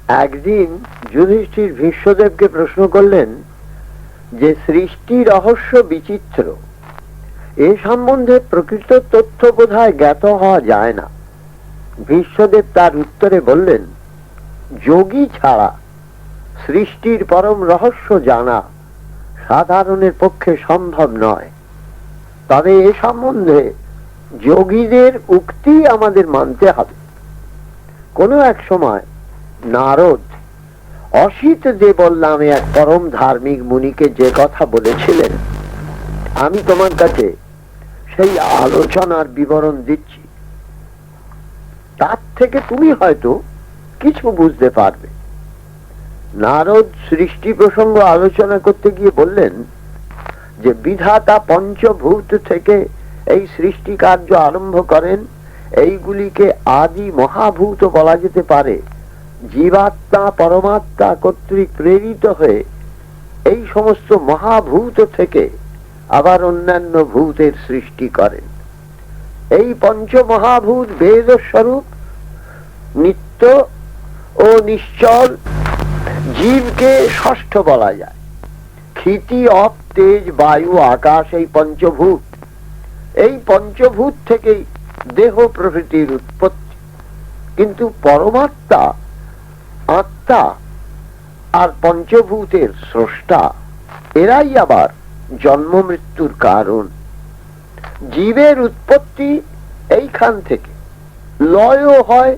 একদিন যুধিষ্ঠির ভীষ্মদেবকে প্রশ্ন করলেন যে সৃষ্টি রহস্য বিচিত্র, এ সম্বন্ধে প্রকৃত তথ্য বোধহয় জ্ঞাত হওয়া যায় না। ভীষ্মদেব তার উত্তরে বললেন, যোগী ছাড়া সৃষ্টির পরম রহস্য জানা সাধারণের পক্ষে সম্ভব নয়। তবে এ সম্বন্ধে যোগীদের উক্তি আমাদের মানতে হবে। কোনো এক সময় নারদ অসিত দেবল নামে এক পরম ধার্মিক মুনিকে যে কথা বলেছিলেন, আমি তোমার কাছে সেই আলোচনার বিবরণ দিচ্ছি। তার থেকে তুমি হয়তো কিছু বুঝতে পারবে। নারদ সৃষ্টি প্রসঙ্গ আলোচনা করতে গিয়ে বললেন যে বিধাতা পঞ্চভূত থেকে এই সৃষ্টি কার্য আরম্ভ করেন। এইগুলিকে আদি মহাভূত বলা যেতে পারে। জীবাত্মা পরমাত্মা কর্তৃক প্রেরিত হয়ে এই সমস্ত মহাভূত থেকে আবার অন্যান্য ভূতের সৃষ্টি করেন। এই পঞ্চমহাভূত বেদ স্বরূপ, নিত্য ও নিশ্চল জীবকে ষষ্ঠ বলা যায়। ক্ষিতি, অপ, তেজ, বায়ু, আকাশ এই পঞ্চভূত। এই পঞ্চভূত থেকেই দেহ প্রভৃতির উৎপত্তি। কিন্তু পরমাত্মা, আত্মা আর পঞ্চভূতের স্রষ্টা, এরাই আবার জন্ম মৃত্যুর কারণ। জীবের উৎপত্তি এইখান থেকে, লয়ও হয়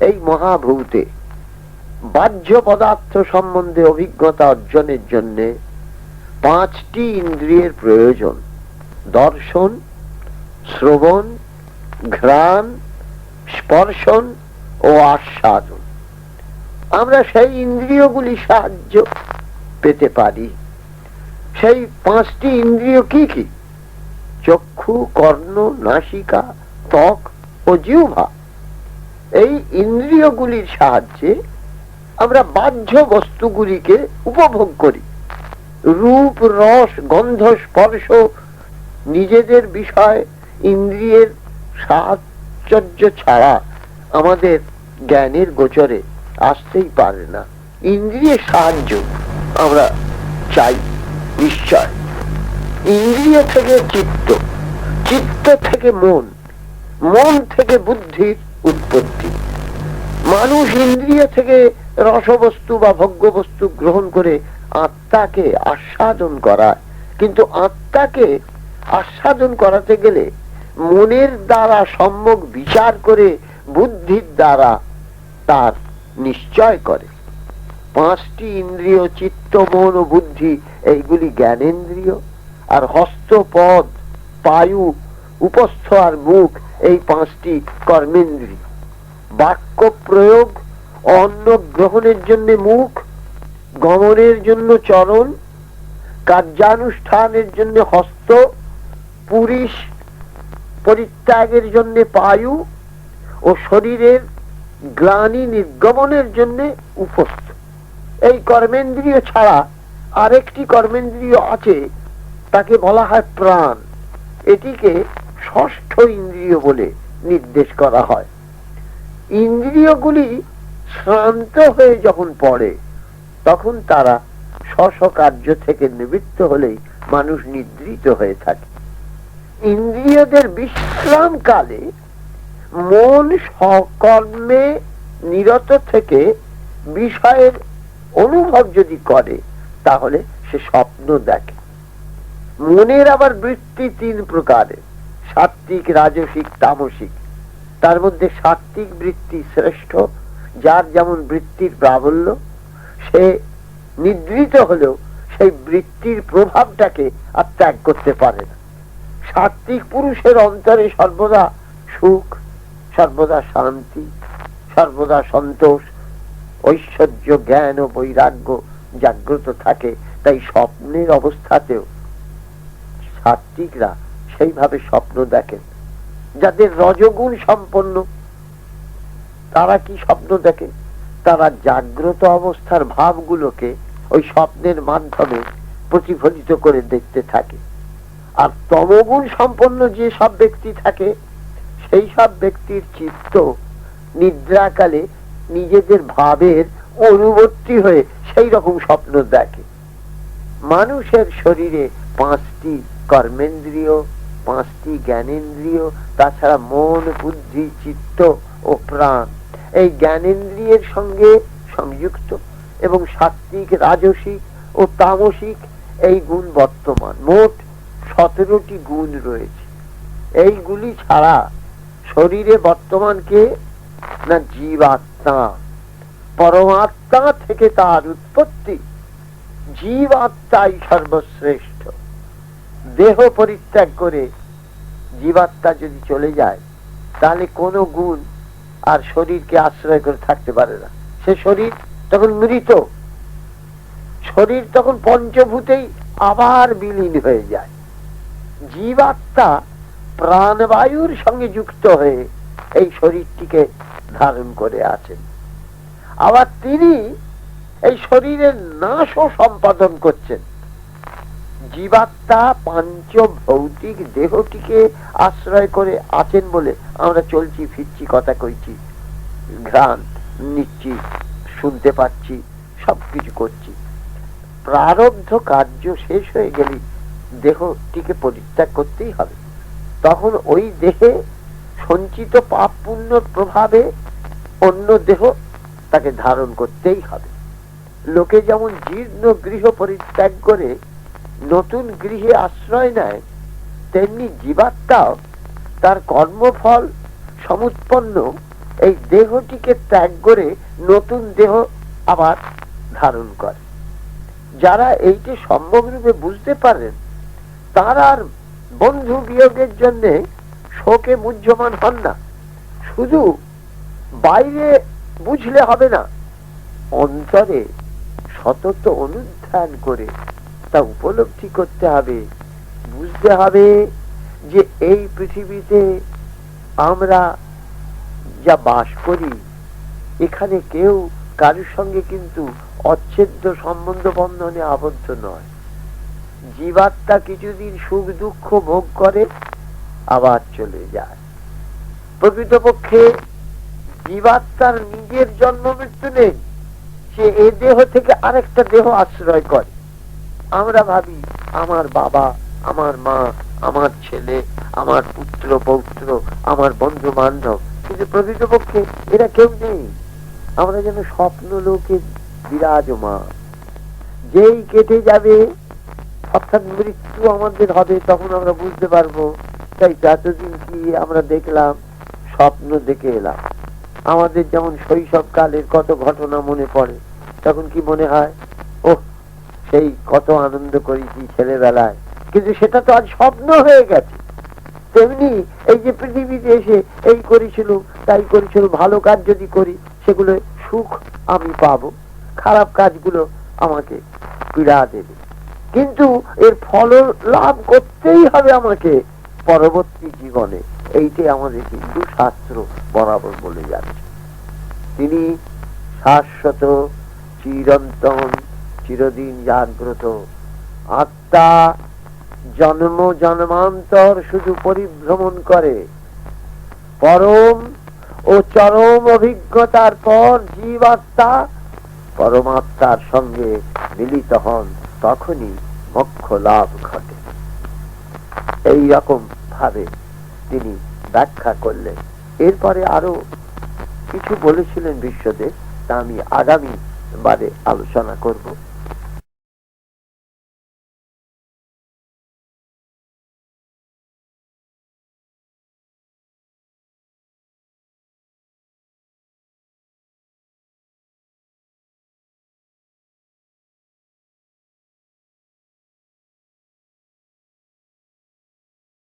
এই মহাভূতে। বাহ্য পদার্থ সম্বন্ধে অভিজ্ঞতা অর্জনের জন্য পাঁচটি ইন্দ্রিয়ের প্রয়োজন: দর্শন, শ্রবণ, ঘ্রাণ, স্পর্শন ও আস্বাদন। আমরা সেই ইন্দ্রিয়গুলি সাহায্য পেতে পারি। সেই পাঁচটি ইন্দ্রিয় কি কি? চক্ষু, কর্ণ, নাসিকা, ত্বক ও জিহ্বা। এই ইন্দ্রিয়গুলির সাহায্যে আমরা বাহ্য বস্তুগুলিকে উপভোগ করি। রূপ, রস, গন্ধ, স্পর্শ নিজেদের বিষয় ইন্দ্রিয়ের সাহচর্য ছাড়া আমাদের জ্ঞানের গোচরে আসতেই পারে না। ইন্দ্রিয়ের সাহায্য আমরা চাই নিশ্চয়। ইন্দ্রিয় থেকে চিত্ত, চিত্ত থেকে মন, মন থেকে বুদ্ধির উৎপত্তি। মানুষ ইন্দ্রিয় থেকে রসবস্তু বা ভোগ্য বস্তু গ্রহণ করে আত্মাকে আস্বাদন করায়। কিন্তু আত্মাকে আস্বাদন করাতে গেলে মনের দ্বারা সম্যক বিচার করে বুদ্ধির দ্বারা তার নিশ্চয় করে। পাঁচটি ইন্দ্রিয়, চিত্ত, মন ও বুদ্ধি, এইগুলি জ্ঞানেন্দ্রিয়। আর হস্ত, পদ, পায়ু, উপস্থ আর মুখ, এই পাঁচটি কর্মেন্দ্রিয়। বাক্য প্রয়োগ, অন্ন গ্রহণের জন্য মুখ, গমনের জন্য চরণ, কার্যানুষ্ঠানের জন্য হস্ত, পুরুষ পরিত্যাগের জন্য পায়ু ও শরীরের গ্লানি নির্গমনের জন্য উপস্থ। এই কর্মেন্দ্রিয় ছাড়া আরেকটি কর্মেন্দ্রিয় আছে, তাকে বলা হয় প্রাণ। এটিকে ষষ্ঠ ইন্দ্রিয় বলে নির্দেশ করা হয়। ইন্দ্রিয়গুলি শ্রান্ত হয়ে যখন পড়ে, তখন তারা স্ব কার্য থেকে নিবৃত্ত হলেই মানুষ নিদ্রিত হয়ে থাকে। ইন্দ্রিয়দের বিশ্রাম কালে মন সকর্মে নিরত থেকে বিষয়ের অনুভব যদি করে, তাহলে সে স্বপ্ন দেখে। মনের আবার বৃত্তি তিন প্রকারের: সাত্ত্বিক, রাজসিক, তামসিক। তার মধ্যে সাত্ত্বিক বৃত্তি শ্রেষ্ঠ। যার যেমন বৃত্তির প্রাবল্য, সে নিদ্রিত হলেও সেই বৃত্তির প্রভাবটাকে আর ত্যাগ করতে পারে না। সাত্ত্বিক পুরুষের অন্তরে সর্বদা সুখ, সর্বদা শান্তি, সর্বদা সন্তোষ, ঐশ্বর্য, জ্ঞান ও বৈরাগ্য জাগ্রত থাকে। তাই স্বপ্নের অবস্থাতেও সাত্ত্বিকরা সেইভাবে স্বপ্ন দেখেন। যাদের রজগুণ সম্পন্ন, তারা কি স্বপ্ন দেখে? তারা জাগ্রত অবস্থার ভাবগুলোকে ওই স্বপ্নের মাধ্যমে প্রতিফলিত করে দেখতে থাকে। আর তমগুণ সম্পন্ন যে সব ব্যক্তি থাকে, সেই সব ব্যক্তির চিত্ত নিদ্রাকালে নিজেদের ভাবের অনুবর্তী হয়ে সেই রকম স্বপ্ন দেখে। মানুষের শরীরে 5টি কর্মেন্দ্রিয়, 5টি জ্ঞানেন্দ্রিয়, তাছাড়া মন, বুদ্ধি, চিত্ত ও প্রাণ এই জ্ঞানেন্দ্রিয়ের সঙ্গে সংযুক্ত, এবং সাত্ত্বিক, রাজসিক ও তামসিক এই গুণ বর্তমান। মোট 17টি গুণ রয়েছে। এইগুলি ছাড়া শরীরে বর্তমান কে না জীবাত্মা। পরমাত্মা থেকে তার উৎপত্তি। জীবাত্মাই সর্বশ্রেষ্ঠ। দেহ পরিত্যাগ করে জীবাত্মা যদি চলে যায়, তাহলে কোন গুণ আর শরীরকে আশ্রয় করে থাকতে পারে না। সে শরীর তখন মৃত। শরীর তখন পঞ্চভূতেই আবার বিলীন হয়ে যায়। জীবাত্মা প্রাণবায়ুর সঙ্গে যুক্ত হয়ে এই শরীরটিকে ধারণ করে আছেন। আবার তিনি এই শরীরের নাশও সম্পাদন করছেন। জীবাত্মা পাঞ্চ ভৌতিক দেহটিকে আশ্রয় করে আছেন বলে আমরা চলছি, ফিরছি, কথা কইছি, ঘ্রাণ নিচ্ছি, শুনতে পাচ্ছি, সবকিছু করছি। প্রারব্ধ কার্য শেষ হয়ে গেলে দেহটিকে পরিত্যাগ করতেই হবে। তখন ওই দেহে সঞ্চিত পাপ পুণ্যর প্রভাবে অন্য দেহ তাকে ধারণ করতেই হবে। লোকে যেমন জীর্ণ গৃহ পরিত্যাগ করে নতুন গৃহে আশ্রয় নেয়, তেমনি জীবাত্মাও তার কর্মফল সমুৎপন্ন এই দেহটিকে ত্যাগ করে নতুন দেহ আবার ধারণ করে। যারা এইটি সম্ভবরূপে বুঝতে পারেন, তারা আর বন্ধু বিয়োগের জন্য শোকে মুহ্যমান হন না। শুধু বাইরে বুঝলে হবে না, অন্তরে সতত অনুধ্যান করে তা উপলব্ধি করতে হবে। বুঝতে হবে যে এই পৃথিবীতে আমরা যা বাস করি, এখানে কেউ কারোর সঙ্গে কিন্তু অচ্ছেদ্য সম্বন্ধ বন্ধনে আবদ্ধ নয়। জীবাত্মা কিছুদিন সুখ দুঃখ ভোগ করে, আবার চলে যায়। প্রকৃতপক্ষে জীবাত্মার নিজের জন্ম মৃত্যু নেই। সে এ দেহ থেকে আরেকটা দেহ আশ্রয় করে। আমরা ভাবি আমার বাবা, আমার মা, আমার ছেলে, আমার পুত্র পৌত্র, আমার বন্ধু বান্ধব, কিন্তু প্রকৃতপক্ষে এরা কেউ নেই। আমরা যেন স্বপ্ন লোকে বিরাজমান। যেই কেটে যাবে, অর্থাৎ মৃত্যু আমাদের হবে, তখন আমরা বুঝতে পারবো তাই যতদিন কি আমরা দেখলাম, স্বপ্ন দেখে এলাম। আমাদের যেমন শৈশব কালের কত ঘটনা মনে পড়ে, তখন কি মনে হয়, ও সেই কত আনন্দ করেছি ছেলেবেলায়, কিন্তু সেটা তো আজ স্বপ্ন হয়ে গেছে। তেমনি এই যে পৃথিবীতে এসে এই করেছিল, তাই করেছিল, ভালো কাজ যদি করি সেগুলো সুখ আমি পাবো, খারাপ কাজগুলো আমাকে পীড়া দেবে। কিন্তু এর ফল লাভ করতেই হবে আমাকে পরবর্তী জীবনে। এইটাই আমাদের হিন্দু শাস্ত্র বরাবর বলে যাচ্ছে। তিনি শাশ্বত, চিরন্তন, চিরদিন জাগ্রত। আত্মা জন্ম জন্মান্তর শুধু পরিভ্রমণ করে। পরম ও চরম অভিজ্ঞতার পর জীবাত্মা পরমাত্মার সঙ্গে মিলিত হন, তখনই মোক্ষ লাভ ঘটে। এই রকম ভাবে তিনি ব্যাখ্যা করলেন। এরপরে আরো কিছু বলেছিলেন বিশ্বদেব, তা আমি আগামী বারে আলোচনা করব।